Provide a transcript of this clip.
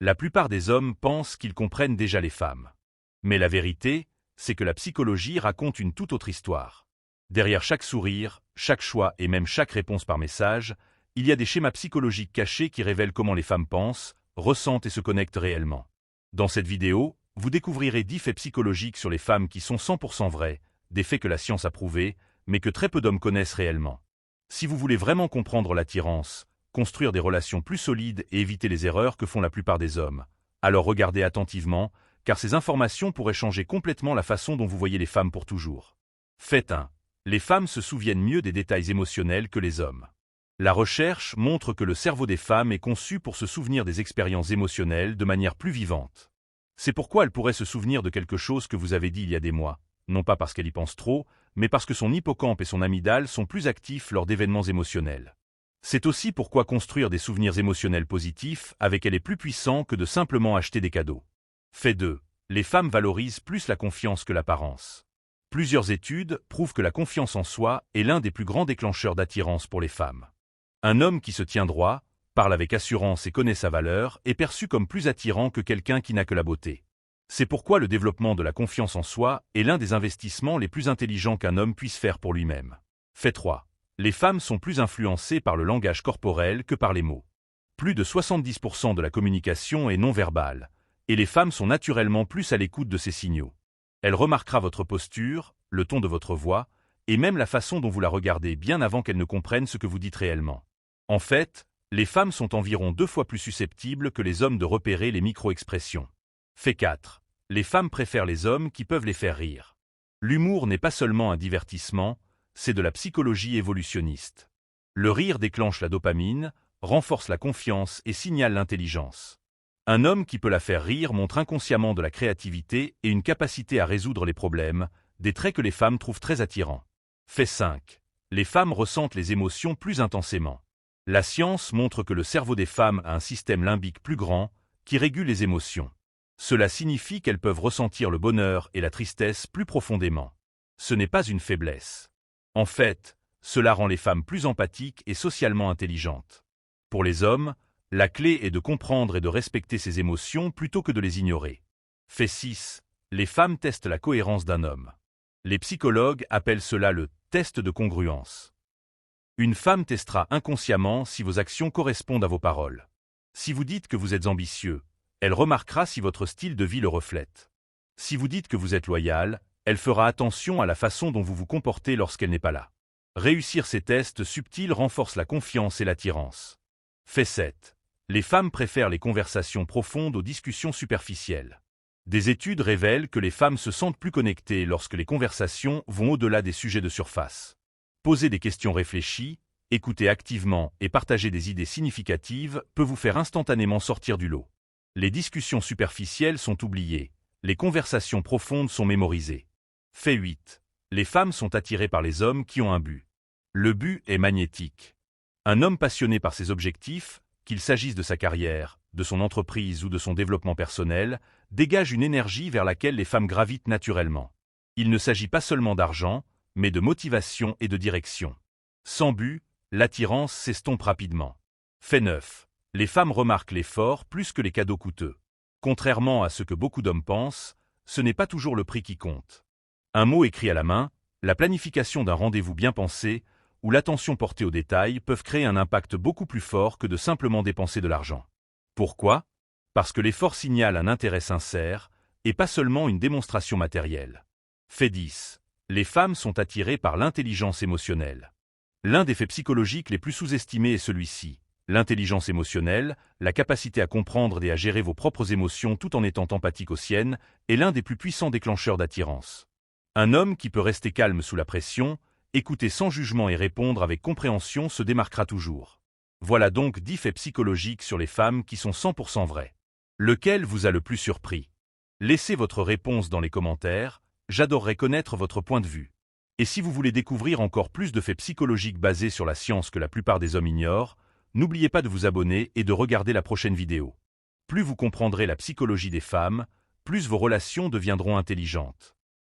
La plupart des hommes pensent qu'ils comprennent déjà les femmes. Mais la vérité, c'est que la psychologie raconte une toute autre histoire. Derrière chaque sourire, chaque choix et même chaque réponse par message, il y a des schémas psychologiques cachés qui révèlent comment les femmes pensent, ressentent et se connectent réellement. Dans cette vidéo, vous découvrirez 10 faits psychologiques sur les femmes qui sont 100% vrais, des faits que la science a prouvés, mais que très peu d'hommes connaissent réellement. Si vous voulez vraiment comprendre l'attirance, construire des relations plus solides et éviter les erreurs que font la plupart des hommes, alors regardez attentivement, car ces informations pourraient changer complètement la façon dont vous voyez les femmes pour toujours. Fait 1. Les femmes se souviennent mieux des détails émotionnels que les hommes. La recherche montre que le cerveau des femmes est conçu pour se souvenir des expériences émotionnelles de manière plus vivante. C'est pourquoi elle pourrait se souvenir de quelque chose que vous avez dit il y a des mois, non pas parce qu'elle y pense trop, mais parce que son hippocampe et son amygdale sont plus actifs lors d'événements émotionnels. C'est aussi pourquoi construire des souvenirs émotionnels positifs avec elle est plus puissant que de simplement acheter des cadeaux. Fait 2. Les femmes valorisent plus la confiance que l'apparence. Plusieurs études prouvent que la confiance en soi est l'un des plus grands déclencheurs d'attirance pour les femmes. Un homme qui se tient droit, parle avec assurance et connaît sa valeur est perçu comme plus attirant que quelqu'un qui n'a que la beauté. C'est pourquoi le développement de la confiance en soi est l'un des investissements les plus intelligents qu'un homme puisse faire pour lui-même. Fait 3. Les femmes sont plus influencées par le langage corporel que par les mots. Plus de 70% de la communication est non verbale, et les femmes sont naturellement plus à l'écoute de ces signaux. Elle remarquera votre posture, le ton de votre voix, et même la façon dont vous la regardez bien avant qu'elle ne comprenne ce que vous dites réellement. En fait, les femmes sont environ 2 fois plus susceptibles que les hommes de repérer les micro-expressions. Fait 4. Les femmes préfèrent les hommes qui peuvent les faire rire. L'humour n'est pas seulement un divertissement, c'est de la psychologie évolutionniste. Le rire déclenche la dopamine, renforce la confiance et signale l'intelligence. Un homme qui peut la faire rire montre inconsciemment de la créativité et une capacité à résoudre les problèmes, des traits que les femmes trouvent très attirants. Fait 5. Les femmes ressentent les émotions plus intensément. La science montre que le cerveau des femmes a un système limbique plus grand, qui régule les émotions. Cela signifie qu'elles peuvent ressentir le bonheur et la tristesse plus profondément. Ce n'est pas une faiblesse. En fait, cela rend les femmes plus empathiques et socialement intelligentes. Pour les hommes, la clé est de comprendre et de respecter ses émotions plutôt que de les ignorer. Fait 6. Les femmes testent la cohérence d'un homme. Les psychologues appellent cela le test de congruence. Une femme testera inconsciemment si vos actions correspondent à vos paroles. Si vous dites que vous êtes ambitieux, elle remarquera si votre style de vie le reflète. Si vous dites que vous êtes loyal, elle fera attention à la façon dont vous vous comportez lorsqu'elle n'est pas là. Réussir ces tests subtils renforce la confiance et l'attirance. Fait 7. Les femmes préfèrent les conversations profondes aux discussions superficielles. Des études révèlent que les femmes se sentent plus connectées lorsque les conversations vont au-delà des sujets de surface. Poser des questions réfléchies, écouter activement et partager des idées significatives peut vous faire instantanément sortir du lot. Les discussions superficielles sont oubliées, les conversations profondes sont mémorisées. Fait 8. Les femmes sont attirées par les hommes qui ont un but. Le but est magnétique. Un homme passionné par ses objectifs, qu'il s'agisse de sa carrière, de son entreprise ou de son développement personnel, dégage une énergie vers laquelle les femmes gravitent naturellement. Il ne s'agit pas seulement d'argent, mais de motivation et de direction. Sans but, l'attirance s'estompe rapidement. Fait 9. Les femmes remarquent l'effort plus que les cadeaux coûteux. Contrairement à ce que beaucoup d'hommes pensent, ce n'est pas toujours le prix qui compte. Un mot écrit à la main, la planification d'un rendez-vous bien pensé ou l'attention portée aux détails peuvent créer un impact beaucoup plus fort que de simplement dépenser de l'argent. Pourquoi ? Parce que l'effort signale un intérêt sincère et pas seulement une démonstration matérielle. Fait 10. Les femmes sont attirées par l'intelligence émotionnelle. L'un des faits psychologiques les plus sous-estimés est celui-ci. L'intelligence émotionnelle, la capacité à comprendre et à gérer vos propres émotions tout en étant empathique aux siennes, est l'un des plus puissants déclencheurs d'attirance. Un homme qui peut rester calme sous la pression, écouter sans jugement et répondre avec compréhension se démarquera toujours. Voilà donc 10 faits psychologiques sur les femmes qui sont 100% vrais. Lequel vous a le plus surpris ? Laissez votre réponse dans les commentaires, j'adorerais connaître votre point de vue. Et si vous voulez découvrir encore plus de faits psychologiques basés sur la science que la plupart des hommes ignorent, n'oubliez pas de vous abonner et de regarder la prochaine vidéo. Plus vous comprendrez la psychologie des femmes, plus vos relations deviendront intelligentes.